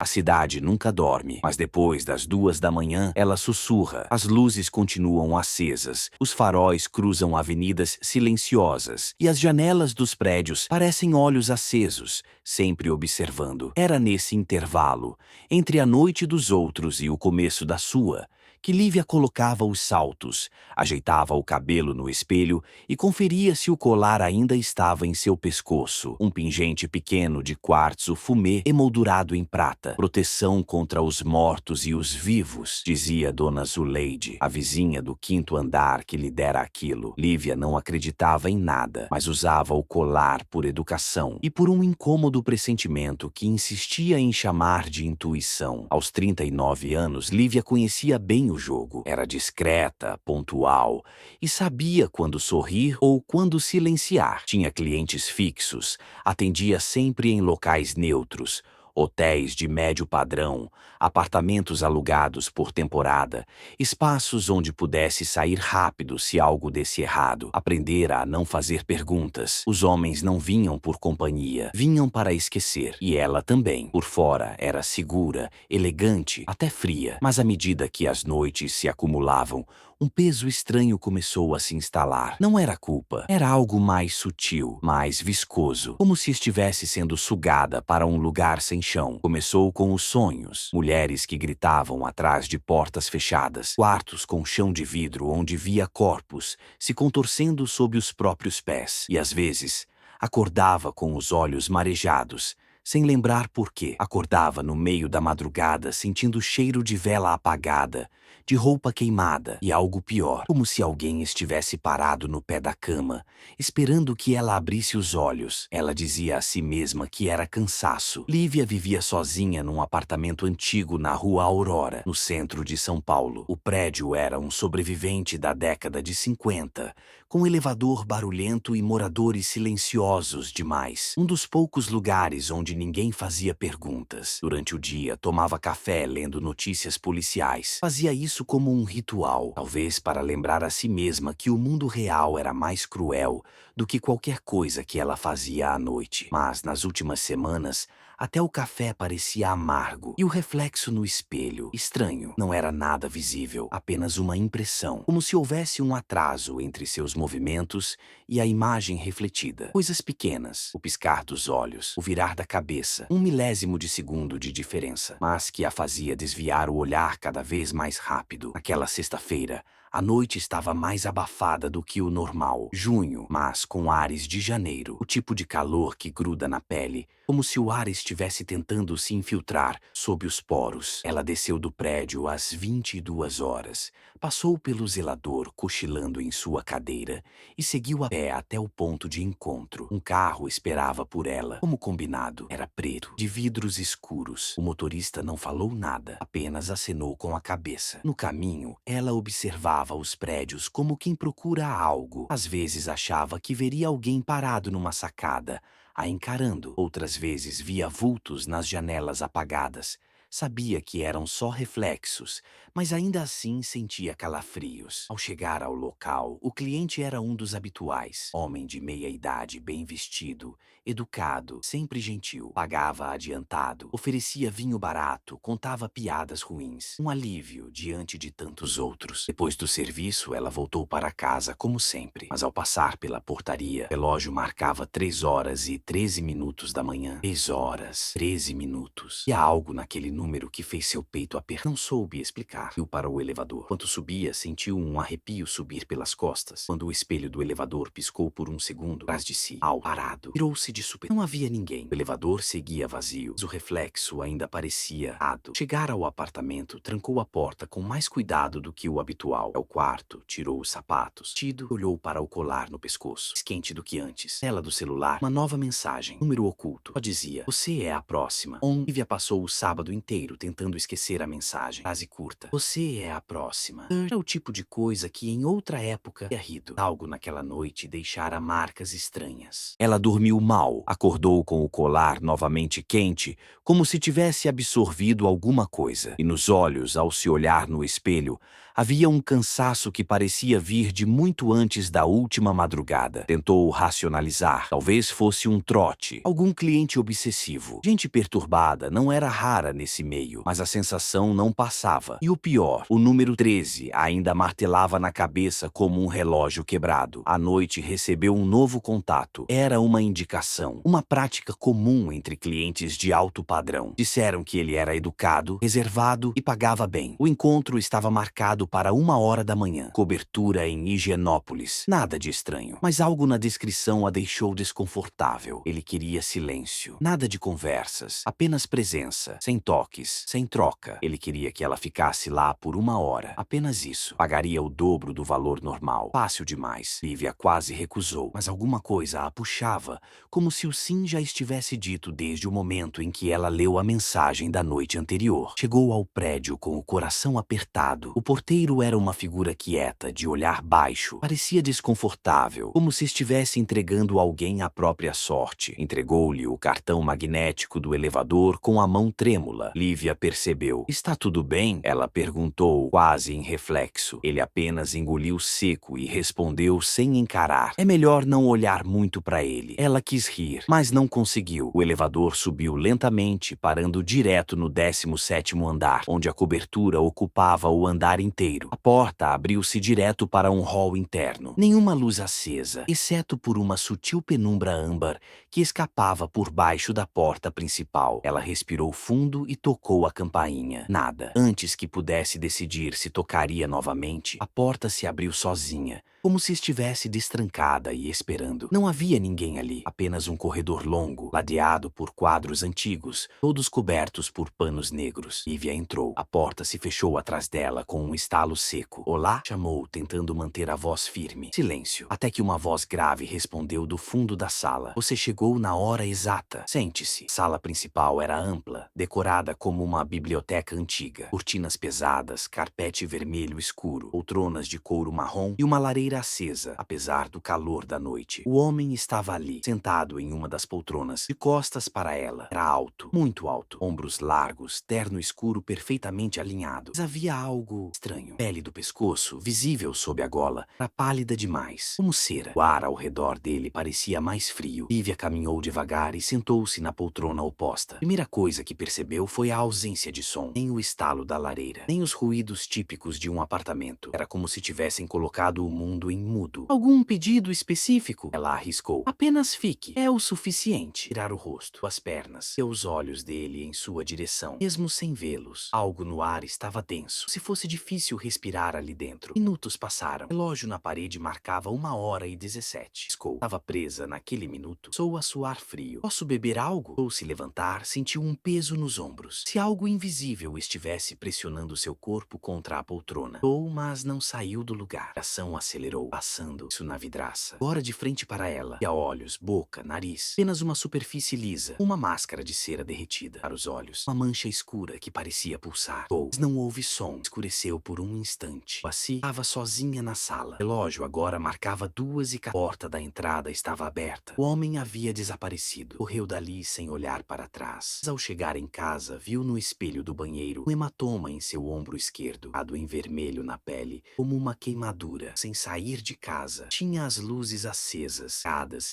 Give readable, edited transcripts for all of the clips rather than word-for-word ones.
A cidade nunca dorme, mas depois das 2 da manhã, ela sussurra. As luzes continuam acesas, os faróis cruzam avenidas silenciosas, e as janelas dos prédios parecem olhos acesos, sempre observando. Era nesse intervalo, entre a noite dos outros e o começo da sua, que Lívia colocava os saltos, ajeitava o cabelo no espelho e conferia se o colar ainda estava em seu pescoço. Um pingente pequeno de quartzo fumê emoldurado em prata. Proteção contra os mortos e os vivos, dizia Dona Zuleide, a vizinha do 5º andar que lhe dera aquilo. Lívia não acreditava em nada, mas usava o colar por educação e por um incômodo pressentimento que insistia em chamar de intuição. Aos 39 anos, Lívia conhecia bem o jogo. Era discreta, pontual e sabia quando sorrir ou quando silenciar. Tinha clientes fixos, atendia sempre em locais neutros, hotéis de médio padrão, apartamentos alugados por temporada, espaços onde pudesse sair rápido se algo desse errado. Aprendera a não fazer perguntas. Os homens não vinham por companhia, vinham para esquecer. E ela também. Por fora era segura, elegante, até fria. Mas à medida que as noites se acumulavam, um peso estranho começou a se instalar. Não era culpa, era algo mais sutil, mais viscoso, como se estivesse sendo sugada para um lugar sem chão. Começou com os sonhos, mulheres que gritavam atrás de portas fechadas, quartos com chão de vidro onde via corpos se contorcendo sob os próprios pés. E às vezes, acordava com os olhos marejados, sem lembrar por quê. Acordava no meio da madrugada sentindo o cheiro de vela apagada, de roupa queimada e algo pior, como se alguém estivesse parado no pé da cama, esperando que ela abrisse os olhos. Ela dizia a si mesma que era cansaço. Lívia vivia sozinha num apartamento antigo na Rua Aurora, no centro de São Paulo. O prédio era um sobrevivente da década de 50, com elevador barulhento e moradores silenciosos demais. Um dos poucos lugares onde ninguém fazia perguntas. Durante o dia, tomava café lendo notícias policiais. Fazia isso como um ritual, talvez para lembrar a si mesma que o mundo real era mais cruel do que qualquer coisa que ela fazia à noite. Mas nas últimas semanas, até o café parecia amargo e o reflexo no espelho estranho. Não era nada visível, apenas uma impressão, como se houvesse um atraso entre seus movimentos e a imagem refletida. Coisas pequenas, o piscar dos olhos, o virar da cabeça, 1 milésimo de segundo de diferença, mas que a fazia desviar o olhar cada vez mais rápido. Naquela sexta-feira, a noite estava mais abafada do que o normal. Junho, mas com ares de janeiro. O tipo de calor que gruda na pele, como se o ar estivesse tentando se infiltrar sob os poros. Ela desceu do prédio às 22 horas, passou pelo zelador cochilando em sua cadeira e seguiu a pé até o ponto de encontro. Um carro esperava por ela, como combinado. Era preto, de vidros escuros. O motorista não falou nada, apenas acenou com a cabeça. No caminho, ela observava os prédios como quem procura algo. Às vezes achava que veria alguém parado numa sacada, a encarando. Outras vezes via vultos nas janelas apagadas. Sabia que eram só reflexos, mas ainda assim sentia calafrios. Ao chegar ao local, o cliente era um dos habituais. Homem de meia idade, bem vestido, educado, sempre gentil. Pagava adiantado, oferecia vinho barato, contava piadas ruins. Um alívio diante de tantos outros. Depois do serviço, ela voltou para casa como sempre. Mas ao passar pela portaria, o relógio marcava 3h13 da manhã. 3 horas, 13 minutos. E há algo naquele número que fez seu peito apertar. Não soube explicar. Iu para o elevador. Quando subia, sentiu um arrepio subir pelas costas. Quando o espelho do elevador piscou por um segundo atrás de si, parado, virou-se de súbito. Não havia ninguém. O elevador seguia vazio, mas o reflexo ainda parecia ado. Chegara ao apartamento, trancou a porta com mais cuidado do que o habitual. Ao quarto, tirou os sapatos. Tido, olhou para o colar no pescoço. Mais quente do que antes. Tela do celular, uma nova mensagem. Número oculto. Só dizia: "Você é a próxima." Lívia passou o sábado inteiro tentando esquecer a mensagem. Frase curta. "Você é a próxima." Era o tipo de coisa que em outra época teria rido. Algo naquela noite deixara marcas estranhas. Ela dormiu mal. Acordou com o colar novamente quente, como se tivesse absorvido alguma coisa. E nos olhos, ao se olhar no espelho, Havia um cansaço que parecia vir de muito antes da última madrugada. Tentou racionalizar. Talvez fosse um trote. Algum cliente obsessivo. Gente perturbada não era rara nesse meio, mas a sensação não passava. E o pior, o número 13 ainda martelava na cabeça como um relógio quebrado. À noite recebeu um novo contato. Era uma indicação. Uma prática comum entre clientes de alto padrão. Disseram que ele era educado, reservado e pagava bem. O encontro estava marcado para 1h da manhã. Cobertura em Higienópolis. Nada de estranho. Mas algo na descrição a deixou desconfortável. Ele queria silêncio. Nada de conversas. Apenas presença. Sem toques. Sem troca. Ele queria que ela ficasse lá por 1h. Apenas isso. Pagaria o dobro do valor normal. Fácil demais. Lívia quase recusou. Mas alguma coisa a puxava. Como se o sim já estivesse dito desde o momento em que ela leu a mensagem da noite anterior. Chegou ao prédio com o coração apertado. O porteiro era uma figura quieta, de olhar baixo. Parecia desconfortável, como se estivesse entregando alguém à própria sorte. Entregou-lhe o cartão magnético do elevador com a mão trêmula. Lívia percebeu. "Está tudo bem?" ela perguntou, quase em reflexo. Ele apenas engoliu seco e respondeu sem encarar. É melhor não olhar muito para ele. Ela quis rir, mas não conseguiu. O elevador subiu lentamente, parando direto no 17º andar, onde a cobertura ocupava o andar inteiro. A porta abriu-se direto para um hall interno. Nenhuma luz acesa, exceto por uma sutil penumbra âmbar que escapava por baixo da porta principal. Ela respirou fundo e tocou a campainha. Nada. Antes que pudesse decidir se tocaria novamente, a porta se abriu sozinha, como se estivesse destrancada e esperando. Não havia ninguém ali, apenas um corredor longo, ladeado por quadros antigos, todos cobertos por panos negros. Lívia entrou. A porta se fechou atrás dela com um estalo seco. "Olá?" chamou, tentando manter a voz firme. Silêncio. Até que uma voz grave respondeu do fundo da sala. "Você chegou na hora exata. Sente-se." A sala principal era ampla, decorada como uma biblioteca antiga. Cortinas pesadas, carpete vermelho escuro, poltronas de couro marrom e uma lareira acesa, apesar do calor da noite. O homem estava ali, sentado em uma das poltronas, de costas para ela. Era alto, muito alto, ombros largos, terno escuro perfeitamente alinhado. Mas havia algo estranho. Pele do pescoço, visível sob a gola, era pálida demais, como cera. O ar ao redor dele parecia mais frio. Lívia caminhou devagar e sentou-se na poltrona oposta. A primeira coisa que percebeu foi a ausência de som, nem o estalo da lareira, nem os ruídos típicos de um apartamento. Era como se tivessem colocado o mundo em mudo. "Algum pedido específico?" ela arriscou. "Apenas fique. É o suficiente." Tirar o rosto, as pernas e os olhos dele em sua direção, mesmo sem vê-los. Algo no ar estava denso. Se fosse difícil respirar ali dentro. Minutos passaram. O relógio na parede marcava 1h17. Piscou. Estava presa naquele minuto. Começou a suar frio. "Posso beber algo?" Ou se levantar, sentiu um peso nos ombros. Se algo invisível estivesse pressionando seu corpo contra a poltrona. Mas não saiu do lugar. A ação acelerou, passando isso na vidraça. Agora de frente para ela. E a olhos, boca, nariz. Apenas uma superfície lisa. Uma máscara de cera derretida. Para os olhos. Uma mancha escura que parecia pulsar. Mas não houve som. Escureceu por um instante. Assim, estava sozinha na sala. O relógio agora marcava 2 e a porta da entrada estava aberta. O homem havia desaparecido. Correu dali sem olhar para trás. Mas ao chegar em casa, viu no espelho do banheiro um hematoma em seu ombro esquerdo, em vermelho na pele, como uma queimadura. Sem sair de casa, tinha as luzes acesas,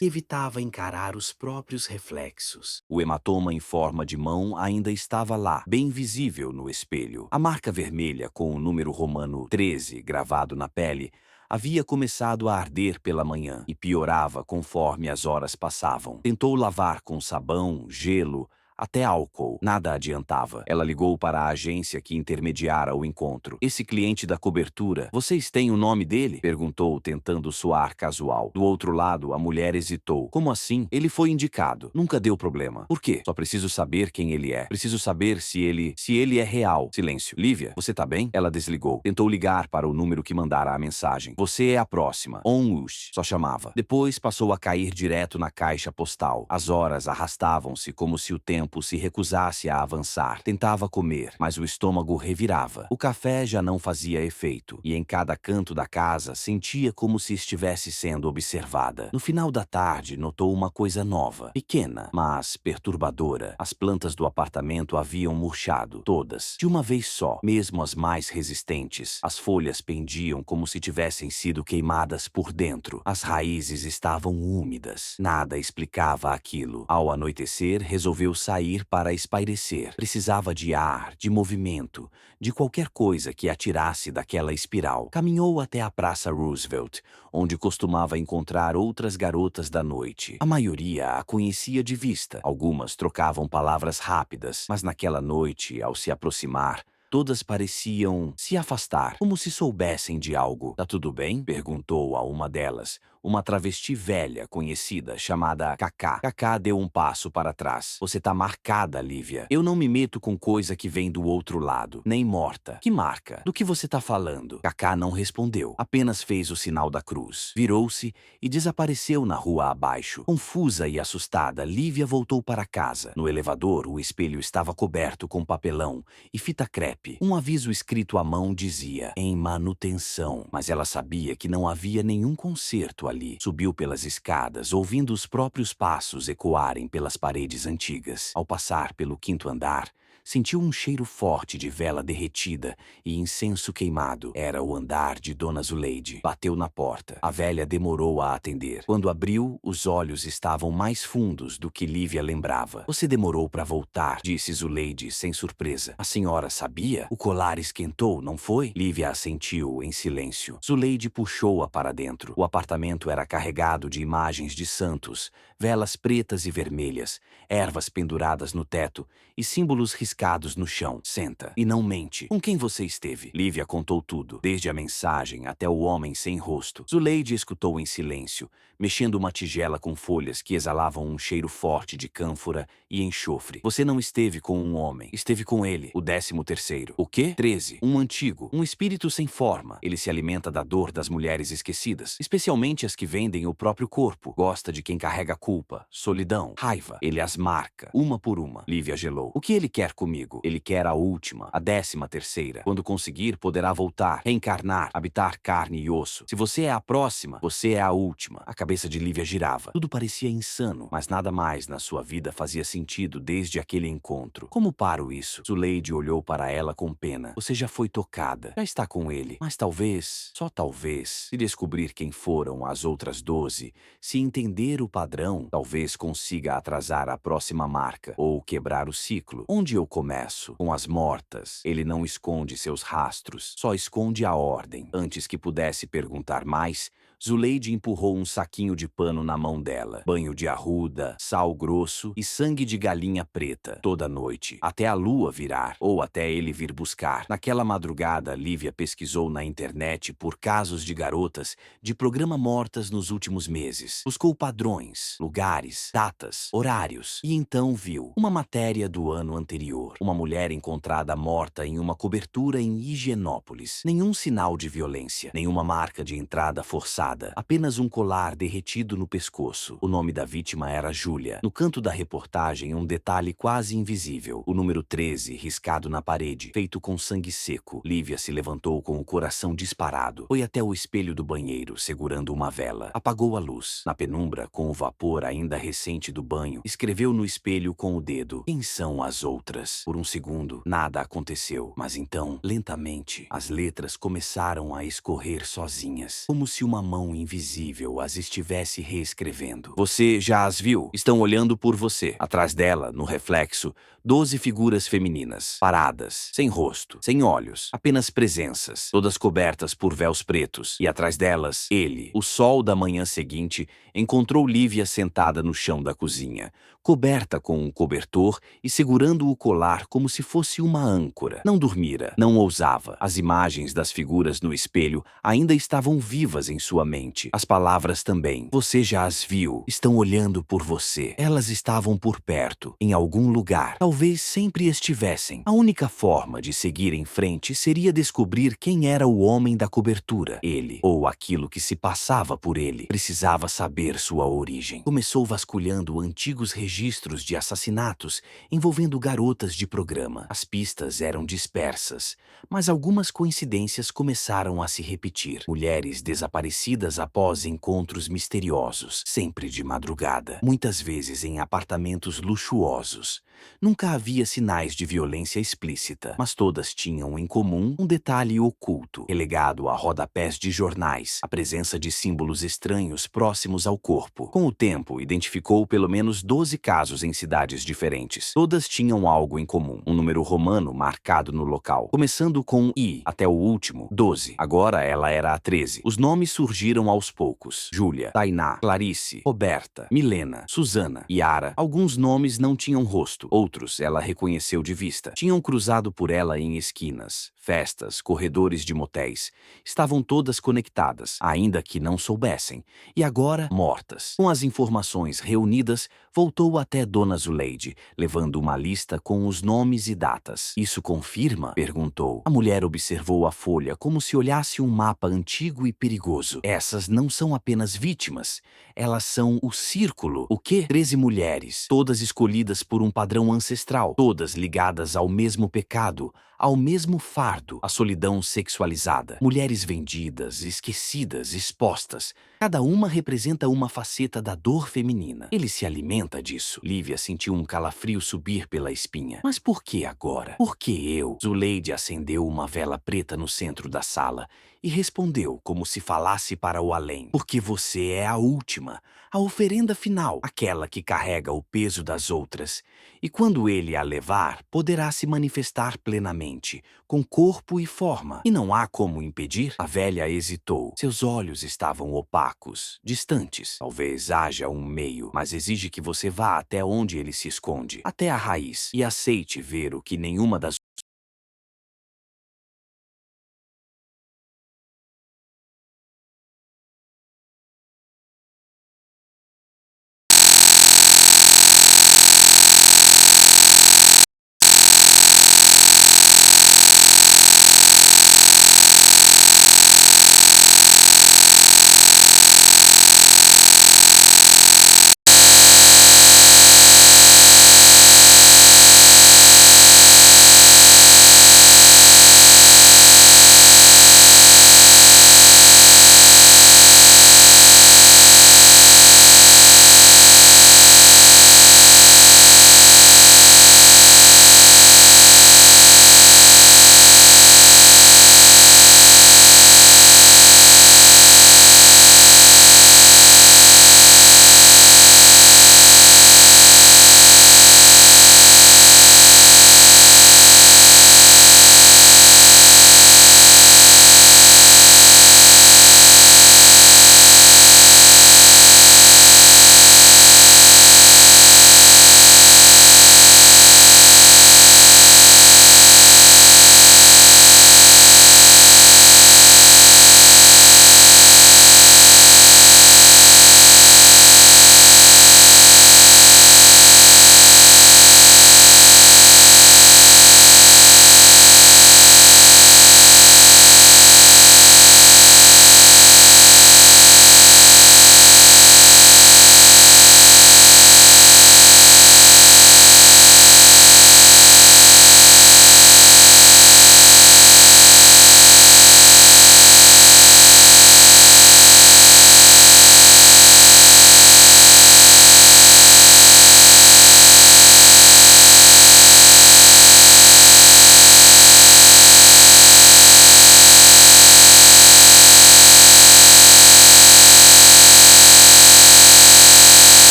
e evitava encarar os próprios reflexos. O hematoma em forma de mão ainda estava lá, bem visível no espelho. A marca vermelha com o número romano 13 gravado na pele havia começado a arder pela manhã e piorava conforme as horas passavam. Tentou lavar com sabão, gelo, até álcool. Nada adiantava. Ela ligou para a agência que intermediara o encontro. "Esse cliente da cobertura, vocês têm o nome dele?" perguntou, tentando soar casual. Do outro lado, a mulher hesitou. "Como assim? Ele foi indicado. Nunca deu problema." "Por quê?" "Só preciso saber quem ele é. Preciso saber se ele é real." Silêncio. "Lívia, você tá bem?" Ela desligou. Tentou ligar para o número que mandara a mensagem. "Você é a próxima." Onwush. Só chamava. Depois passou a cair direto na caixa postal. As horas arrastavam-se como se o tempo tempo se recusasse a avançar. Tentava comer, mas o estômago revirava. O café já não fazia efeito, e em cada canto da casa sentia como se estivesse sendo observada. No final da tarde, notou uma coisa nova, pequena, mas perturbadora. As plantas do apartamento haviam murchado, todas, de uma vez só, mesmo as mais resistentes. As folhas pendiam como se tivessem sido queimadas por dentro. As raízes estavam úmidas. Nada explicava aquilo. Ao anoitecer, resolveu sair para espairecer. Precisava de ar, de movimento, de qualquer coisa que a tirasse daquela espiral. Caminhou até a Praça Roosevelt, onde costumava encontrar outras garotas da noite. A maioria a conhecia de vista. Algumas trocavam palavras rápidas, mas naquela noite, ao se aproximar, todas pareciam se afastar, como se soubessem de algo. "Tá tudo bem?" perguntou a uma delas, uma travesti velha conhecida chamada Cacá. Cacá deu um passo para trás. "Você tá marcada, Lívia. Eu não me meto com coisa que vem do outro lado, nem morta." "Que marca? Do que você tá falando?" Cacá não respondeu, apenas fez o sinal da cruz. Virou-se e desapareceu na rua abaixo. Confusa e assustada, Lívia voltou para casa. No elevador, o espelho estava coberto com papelão e fita crepe. Um aviso escrito à mão dizia: "Em manutenção", mas ela sabia que não havia nenhum conserto ali. Subiu pelas escadas, ouvindo os próprios passos ecoarem pelas paredes antigas. Ao passar pelo quinto andar, sentiu um cheiro forte de vela derretida e incenso queimado. Era o andar de Dona Zuleide. Bateu na porta. A velha demorou a atender. Quando abriu, os olhos estavam mais fundos do que Lívia lembrava. "Você demorou para voltar", disse Zuleide sem surpresa. "A senhora sabia? O colar esquentou, não foi?" Lívia assentiu em silêncio. Zuleide puxou-a para dentro. O apartamento era carregado de imagens de santos, velas pretas e vermelhas, ervas penduradas no teto e símbolos riscados no chão. "Senta e não mente. Com quem você esteve?" Lívia contou tudo, desde a mensagem até o homem sem rosto. Zuleide escutou em silêncio, mexendo uma tigela com folhas que exalavam um cheiro forte de cânfora e enxofre. "Você não esteve com um homem. Esteve com ele, o 13º. "O quê?" 13. Um antigo. Um espírito sem forma. Ele se alimenta da dor das mulheres esquecidas, especialmente as que vendem o próprio corpo. Gosta de quem carrega culpa, solidão, raiva. Ele as marca, uma por uma." Lívia gelou. "O que ele quer comigo?" "Ele quer a última, a 13ª. Quando conseguir, poderá voltar, reencarnar, habitar carne e osso. Se você é a próxima, você é a última." A cabeça de Lívia girava. Tudo parecia insano, mas nada mais na sua vida fazia sentido desde aquele encontro. "Como paro isso?" Zuleide olhou para ela com pena. "Você já foi tocada. Já está com ele. Mas talvez, só talvez, se descobrir quem foram as outras 12, se entender o padrão, talvez consiga atrasar a próxima marca ou quebrar o ciclo. Onde eu começo? Com as mortas. Ele não esconde seus rastros, só esconde a ordem." Antes que pudesse perguntar mais, Zuleide empurrou um saquinho de pano na mão dela. Banho de arruda, sal grosso e sangue de galinha preta. Toda noite, até a lua virar, ou até ele vir buscar. Naquela madrugada, Lívia pesquisou na internet por casos de garotas de programa mortas nos últimos meses. Buscou padrões, lugares, datas, horários. E então viu uma matéria do ano anterior. Uma mulher encontrada morta em uma cobertura em Higienópolis. Nenhum sinal de violência, nenhuma marca de entrada forçada. Apenas um colar derretido no pescoço. O nome da vítima era Júlia. No canto da reportagem, um detalhe quase invisível. O número 13 riscado na parede, feito com sangue seco. Lívia se levantou com o coração disparado. Foi até o espelho do banheiro, segurando uma vela. Apagou a luz. Na penumbra, com o vapor ainda recente do banho, escreveu no espelho com o dedo: "Quem são as outras?" Por um segundo, nada aconteceu. Mas então, lentamente, as letras começaram a escorrer sozinhas, como se uma mão invisível as estivesse reescrevendo. "Você já as viu? Estão olhando por você." Atrás dela, no reflexo, 12 figuras femininas, paradas, sem rosto, sem olhos, apenas presenças, todas cobertas por véus pretos. E atrás delas, ele, o sol da manhã seguinte, encontrou Lívia sentada no chão da cozinha, coberta com um cobertor e segurando o colar como se fosse uma âncora. Não dormira, não ousava. As imagens das figuras no espelho ainda estavam vivas em sua mente. As palavras também. Você já as viu. Estão olhando por você. Elas estavam por perto, em algum lugar. Talvez sempre estivessem. A única forma de seguir em frente seria descobrir quem era o homem da cobertura. Ele, ou aquilo que se passava por ele, precisava saber sua origem. Começou vasculhando antigos registros de assassinatos envolvendo garotas de programa. As pistas eram dispersas, mas algumas coincidências começaram a se repetir. Mulheres desaparecidas após encontros misteriosos, sempre de madrugada, muitas vezes em apartamentos luxuosos. Nunca havia sinais de violência explícita, mas todas tinham em comum um detalhe oculto, relegado a rodapés de jornais, a presença de símbolos estranhos próximos ao corpo. Com o tempo, identificou pelo menos 12 casos em cidades diferentes. Todas tinham algo em comum, um número romano marcado no local, começando com I até o último, 12. Agora ela era a 13. Os nomes surgiram aos poucos. Júlia, Tainá, Clarice, Roberta, Milena, Susana, Yara. Alguns nomes não tinham rosto, outros ela reconheceu de vista. Tinham cruzado por ela em esquinas, festas, corredores de motéis. Estavam todas conectadas, ainda que não soubessem, e agora mortas. Com as informações reunidas, voltou até Dona Zuleide, levando uma lista com os nomes e datas. Isso confirma? Perguntou. A mulher observou a folha como se olhasse um mapa antigo e perigoso. Essas não são apenas vítimas, elas são o círculo. O quê? 13 mulheres, todas escolhidas por um padrão ancestral, todas ligadas ao mesmo pecado, ao mesmo fardo, a solidão sexualizada. Mulheres vendidas, esquecidas, expostas. Cada uma representa uma faceta da dor feminina. Ele se alimenta disso. Lívia sentiu um calafrio subir pela espinha. Mas por que agora? Por que eu? Zuleide acendeu uma vela preta no centro da sala e respondeu como se falasse para o além. Porque você é a última, a oferenda final, aquela que carrega o peso das outras. E quando ele a levar, poderá se manifestar plenamente, com corpo e forma. E não há como impedir? A velha hesitou. Seus olhos estavam opacos, distantes. Talvez haja um meio, mas exige que você vá até onde ele se esconde, até a raiz, e aceite ver o que nenhuma das